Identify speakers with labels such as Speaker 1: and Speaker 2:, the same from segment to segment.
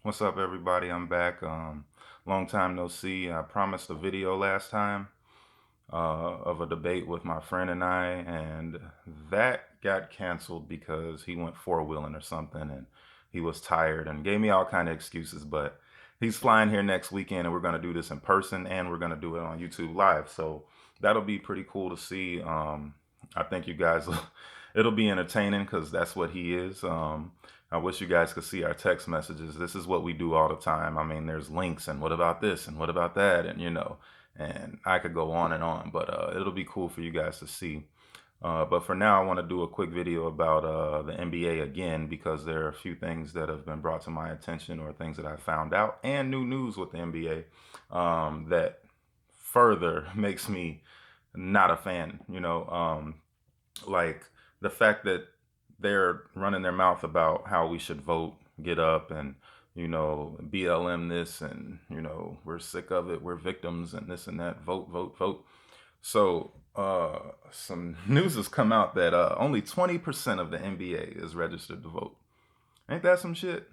Speaker 1: What's up, everybody? I'm back. Long time no see. I promised a video last time of a debate with my friend and I, and that got canceled because he went four-wheeling or something, and he was tired and gave me all kind of excuses. But he's flying here next weekend, and we're gonna do this in person, and we're gonna do it on YouTube Live. So that'll be pretty cool to see. I think you guys, it'll be entertaining because that's what he is. I wish you guys could see our text messages. This is what we do all the time. I mean, there's links and what about this and what about that, and and I could go on and on, but it'll be cool for you guys to see. But for now, I want to do a quick video about the NBA again because there are a few things that have been brought to my attention or things that I found out and new news with the NBA that further makes me not a fan. Like the fact that they're running their mouth about how we should vote, get up, and BLM this, and we're sick of it, we're victims, and this and that, vote, vote, vote. So some news has come out that only 20% of the NBA is registered to vote. Ain't that some shit?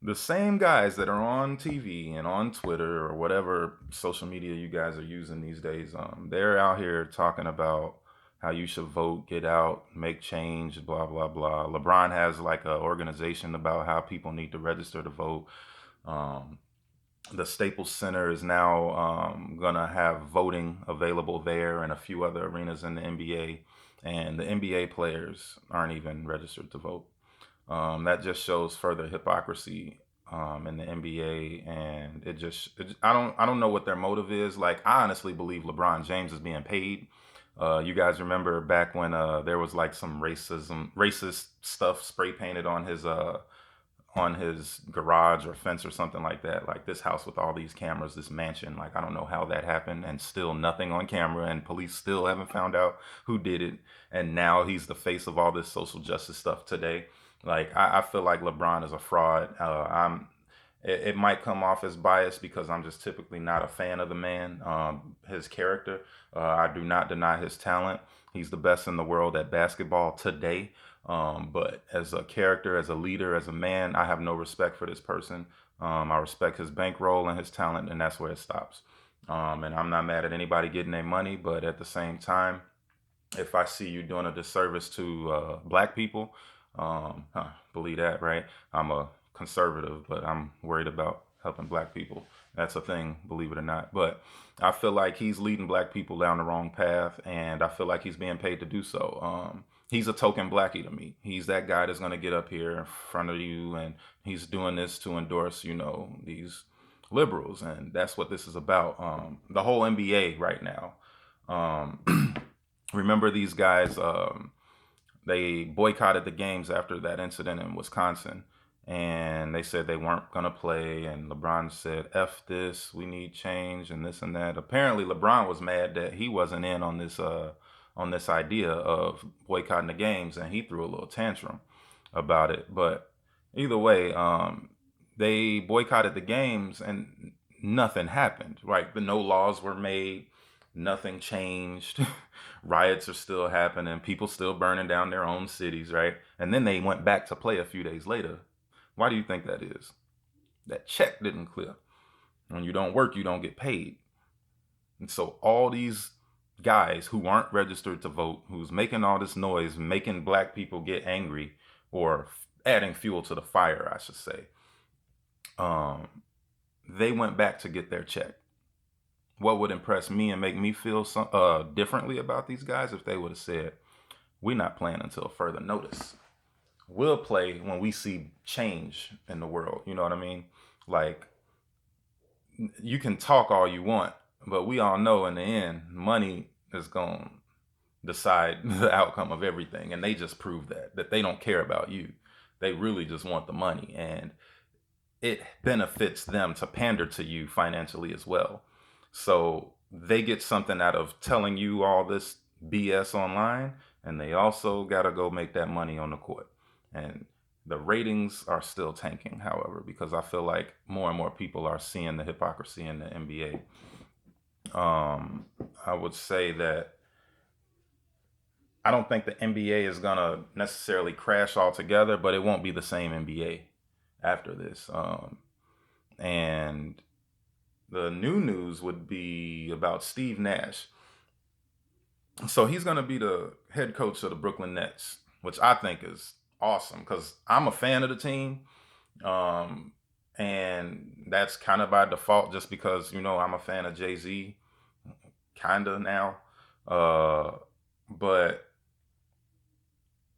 Speaker 1: The same guys that are on TV and on Twitter or whatever social media you guys are using these days, they're out here talking about how you should vote, get out, make change, blah blah blah. LeBron has like an organization about how people need to register to vote. Um, the Staples Center is now gonna have voting available there and a few other arenas in the NBA, and the NBA players aren't even registered to vote. That just shows further hypocrisy in the NBA, and I don't know what their motive is. Like, I honestly believe LeBron James is being paid. You guys remember back when there was like some racist stuff spray painted on his garage or fence or something like that. Like, this house with all these cameras, this mansion. Like, I don't know how that happened, and still nothing on camera, and police still haven't found out who did it. And now he's the face of all this social justice stuff today. Like, I feel like LeBron is a fraud. It might come off as biased because I'm just typically not a fan of the man, his character. I do not deny his talent. He's the best in the world at basketball today. But as a character, as a leader, as a man, I have no respect for this person. I respect his bankroll and his talent, and that's where it stops. And I'm not mad at anybody getting their money, but at the same time, if I see you doing a disservice to black people, believe that, right? I'm a conservative, but I'm worried about helping black people. That's a thing, believe it or not. But I feel like he's leading black people down the wrong path, and I feel like he's being paid to do so. He's a token blackie to me. He's that guy that's going to get up here in front of you, and he's doing this to endorse, these liberals, and that's what this is about. The whole NBA right now. Remember these guys? They boycotted the games after that incident in Wisconsin, and they said they weren't gonna play. And LeBron said, "F this, we need change," and this and that. Apparently, LeBron was mad that he wasn't in on this idea of boycotting the games, and he threw a little tantrum about it. But either way, they boycotted the games, and nothing happened. Right? The no laws were made, nothing changed. Riots are still happening, people still burning down their own cities, right? And then they went back to play a few days later. Why do you think that is? That check didn't clear. When you don't work, you don't get paid. And so all these guys who aren't registered to vote, who's making all this noise, making black people get angry, or adding fuel to the fire, I should say, um, they went back to get their check. What would impress me and make me feel differently about these guys if they would have said, "We're not playing until further notice. We'll play when we see change in the world." You know what I mean? Like, you can talk all you want, but we all know in the end, money is going to decide the outcome of everything. And they just prove that they don't care about you. They really just want the money. And it benefits them to pander to you financially as well. So they get something out of telling you all this BS online, and they also got to go make that money on the court. And the ratings are still tanking, however, because I feel like more and more people are seeing the hypocrisy in the NBA. I would say that I don't think the NBA is going to necessarily crash altogether, but it won't be the same NBA. after this. And the new news would be about Steve Nash. So he's going to be the head coach of the Brooklyn Nets, which I think is awesome because I'm a fan of the team. Um, and that's kind of by default just because, I'm a fan of Jay-Z, kind of now. Uh, but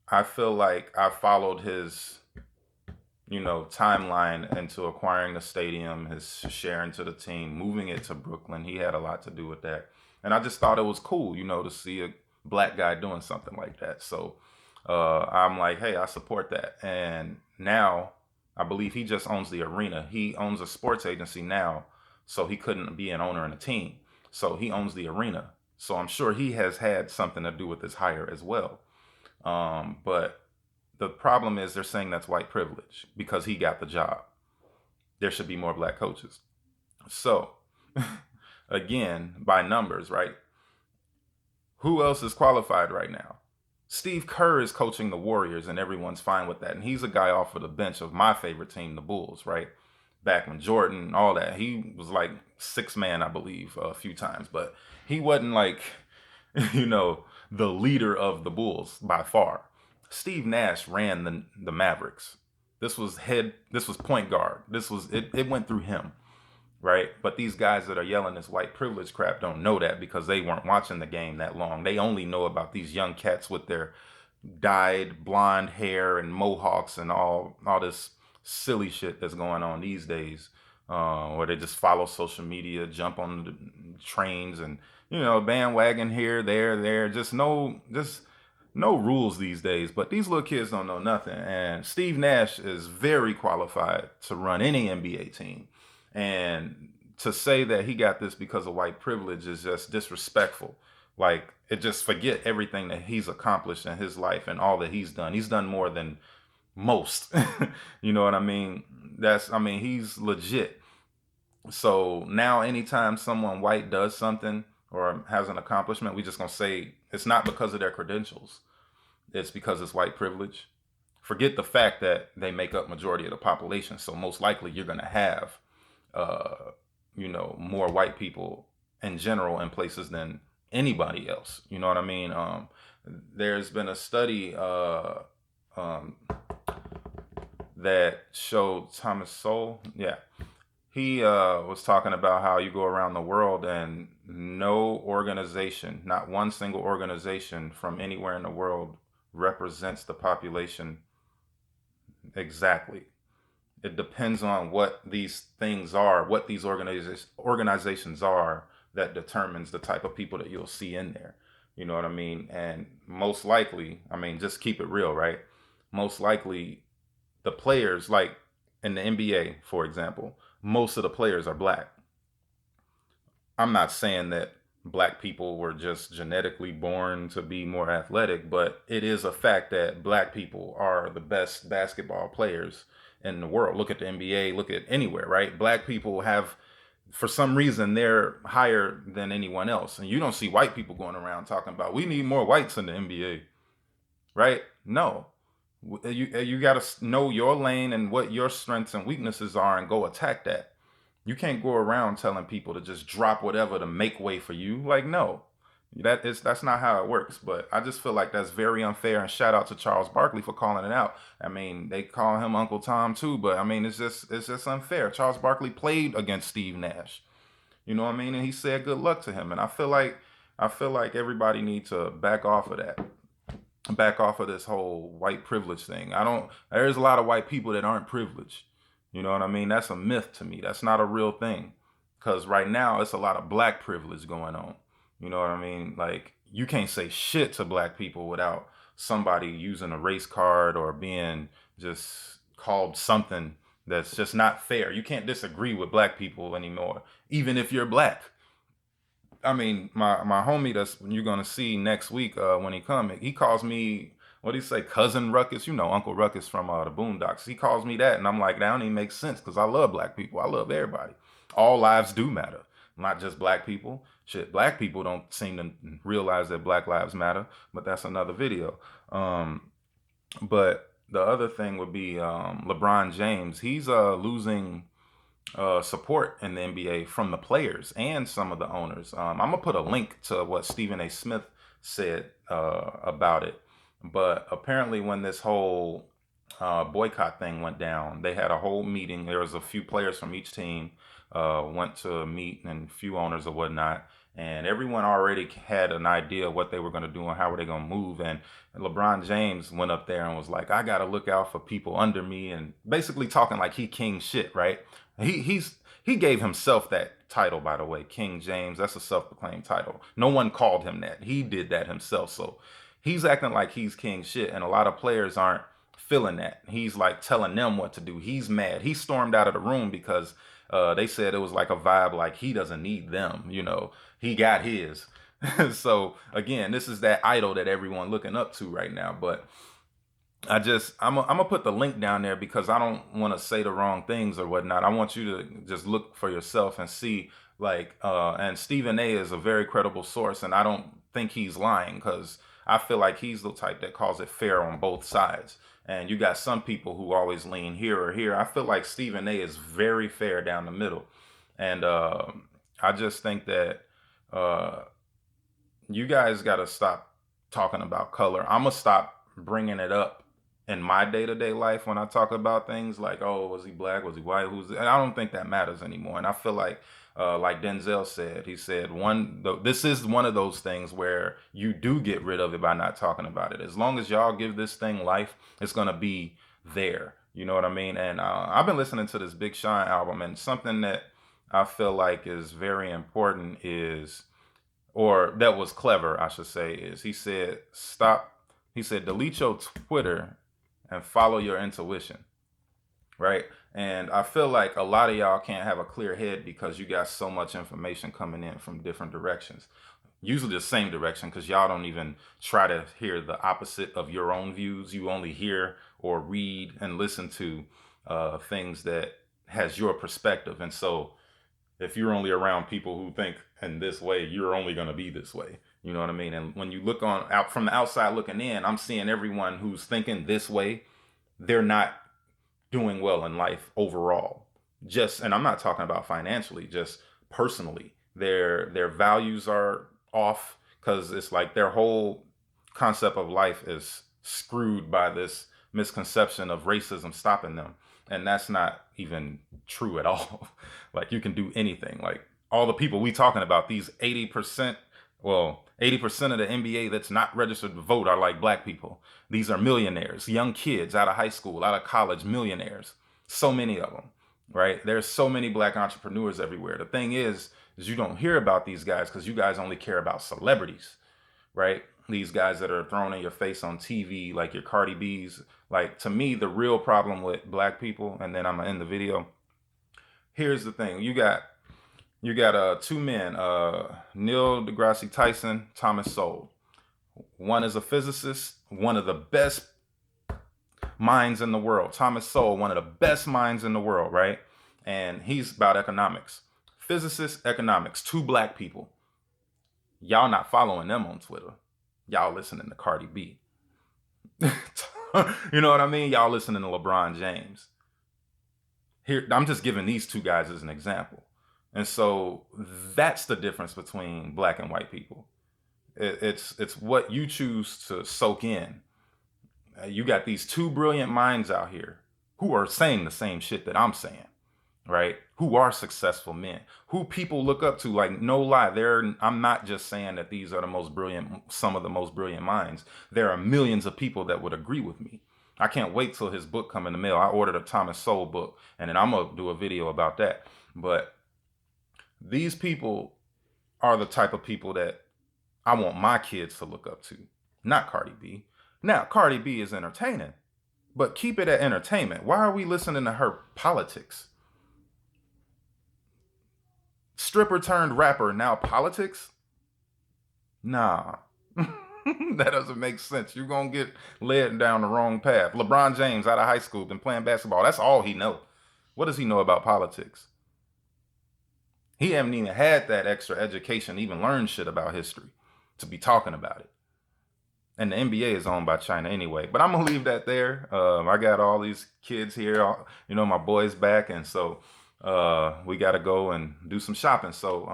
Speaker 1: I feel like I followed his, timeline into acquiring the stadium, his share into the team, moving it to Brooklyn. He had a lot to do with that. And I just thought it was cool, to see a black guy doing something like that. So I'm like, hey, I support that. And now I believe he just owns the arena. He owns a sports agency now, so he couldn't be an owner in a team. So he owns the arena. So I'm sure he has had something to do with this hire as well. But the problem is they're saying that's white privilege because he got the job. There should be more black coaches. So, again, by numbers, right? Who else is qualified right now? Steve Kerr is coaching the Warriors, and everyone's fine with that. And he's a guy off of the bench of my favorite team, the Bulls, right? Back when Jordan, all that. He was like sixth man, I believe, a few times. But he wasn't like, the leader of the Bulls by far. Steve Nash ran the Mavericks. This was point guard. It went through him, right? But these guys that are yelling this white privilege crap don't know that because they weren't watching the game that long. They only know about these young cats with their dyed blonde hair and mohawks and all this silly shit that's going on these days, where they just follow social media, jump on the trains and bandwagon here, there. Just no rules these days. But these little kids don't know nothing. And Steve Nash is very qualified to run any NBA team. And to say that he got this because of white privilege is just disrespectful. Like, it just forget everything that he's accomplished in his life and all that he's done. He's done more than most. You know what I mean? He's legit. So now anytime someone white does something or has an accomplishment, we just gonna say it's not because of their credentials. It's because it's white privilege. Forget the fact that they make up majority of the population. So most likely you're gonna have, more white people in general in places than anybody else. You know what I mean? There's been a study that showed Thomas Sowell. Yeah. He was talking about how you go around the world and no organization, not one single organization from anywhere in the world represents the population exactly. It depends on what these things are, what these organizations are that determines the type of people that you'll see in there. You know what I mean? And most likely, just keep it real, right? Most likely the players, like in the NBA, for example, most of the players are black. I'm not saying that black people were just genetically born to be more athletic, but it is a fact that black people are the best basketball players in the world. Look at the NBA, look at anywhere, right? Black people have, for some reason, they're higher than anyone else. And you don't see white people going around talking about, we need more whites in the NBA, right? No. You got to know your lane and what your strengths and weaknesses are and go attack that. You can't go around telling people to just drop whatever to make way for you. Like, no, that's not how it works. But I just feel like that's very unfair. And shout out to Charles Barkley for calling it out. They call him Uncle Tom too, but it's just unfair. Charles Barkley played against Steve Nash. You know what I mean? And he said good luck to him. And I feel like everybody needs to back off of that. Back off of this whole white privilege thing. There's a lot of white people that aren't privileged. You know what I mean? That's a myth to me. That's not a real thing. Because right now, it's a lot of black privilege going on. You know what I mean? Like, you can't say shit to black people without somebody using a race card or being just called something that's just not fair. You can't disagree with black people anymore, even if you're black. My homie that's you're gonna see next week when he come, he calls me, what do you say, Cousin Ruckus? Uncle Ruckus from the Boondocks. He calls me that, and I'm like, that don't even make sense because I love black people. I love everybody. All lives do matter, not just black people. Shit, black people don't seem to realize that black lives matter, but that's another video. But the other thing would be LeBron James. He's losing support in the NBA from the players and some of the owners. I'm gonna put a link to what Stephen A. Smith said about it. But apparently, when this whole boycott thing went down, they had a whole meeting. There was a few players from each team went to a meet, and a few owners or whatnot. And everyone already had an idea of what they were going to do and how were they going to move. And LeBron James went up there and was like, "I got to look out for people under me," and basically talking like he king shit, right? He gave himself that title, by the way, King James. That's a self-proclaimed title. No one called him that. He did that himself. So he's acting like he's king shit, and a lot of players aren't feeling that. He's like telling them what to do. He's mad. He stormed out of the room because they said it was like a vibe like he doesn't need them. He got his. So again, this is that idol that everyone looking up to right now. But I'm gonna put the link down there because I don't want to say the wrong things or whatnot. I want you to just look for yourself and see, like, and Stephen A is a very credible source, and I don't think he's lying, because I feel like he's the type that calls it fair on both sides. And you got some people who always lean here or here. I feel like Stephen A is very fair down the middle. And I just think that uh, you guys got to stop talking about color. I'm going to stop bringing it up in my day-to-day life when I talk about things like, oh, was he black? Was he white? And I don't think that matters anymore. And I feel like Denzel said, he said, this is one of those things where you do get rid of it by not talking about it. As long as y'all give this thing life, it's going to be there. You know what I mean? And I've been listening to this Big Sean album, and something that I feel like is very important is, or that was clever, I should say, is he said, delete your Twitter and follow your intuition. Right? And I feel like a lot of y'all can't have a clear head because you got so much information coming in from different directions. Usually the same direction, because y'all don't even try to hear the opposite of your own views. You only hear or read and listen to things that has your perspective. And so if you're only around people who think in this way, you're only going to be this way. You know what I mean? And when you look out from the outside looking in, I'm seeing everyone who's thinking this way, they're not doing well in life overall. And I'm not talking about financially, just personally. Their values are off, because it's like their whole concept of life is screwed by this misconception of racism stopping them. And that's not even true at all. Like, you can do anything. Like, all the people we talking about, these 80%, well, 80% of the NBA that's not registered to vote are like black people. These are millionaires, young kids out of high school, out of college, millionaires. So many of them, right? There's so many black entrepreneurs everywhere. The thing is you don't hear about these guys because you guys only care about celebrities, right? These guys that are thrown in your face on TV, like your Cardi B's. Like, to me, the real problem with black people, and then I'm gonna end the video. Here's the thing: you got two men, Neil deGrasse Tyson, Thomas Sowell. One is a physicist, one of the best minds in the world. Thomas Sowell, one of the best minds in the world, right? And he's about economics. Physicist, economics, two black people. Y'all not following them on Twitter. Y'all listening to Cardi B. You know what I mean? Y'all listening to LeBron James. Here, I'm just giving these two guys as an example. And so that's the difference between black and white people. It's what you choose to soak in. You got these two brilliant minds out here who are saying the same shit that I'm saying, right? Who are successful men, who people look up to. Like, no lie, I'm not just saying that these are some of the most brilliant minds. There are millions of people that would agree with me. I can't wait till his book come in the mail. I ordered a Thomas Sowell book, and then I'm gonna do a video about that. But these people are the type of people that I want my kids to look up to, not Cardi B. Now, Cardi B is entertaining, but keep it at entertainment. Why are we listening to her politics? Stripper turned rapper, now politics? Nah. That doesn't make sense. You're going to get led down the wrong path. LeBron James, out of high school, been playing basketball. That's all he knows. What does he know about politics? He haven't even had that extra education to even learn shit about history, to be talking about it. And the NBA is owned by China anyway. But I'm gonna leave that there. I got all these kids here, my boys back, and so we got to go and do some shopping. So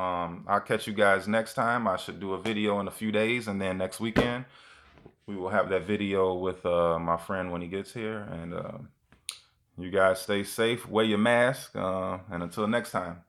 Speaker 1: I'll catch you guys next time. I should do a video in a few days, and then next weekend we will have that video with my friend when he gets here. And you guys stay safe, wear your mask, and until next time.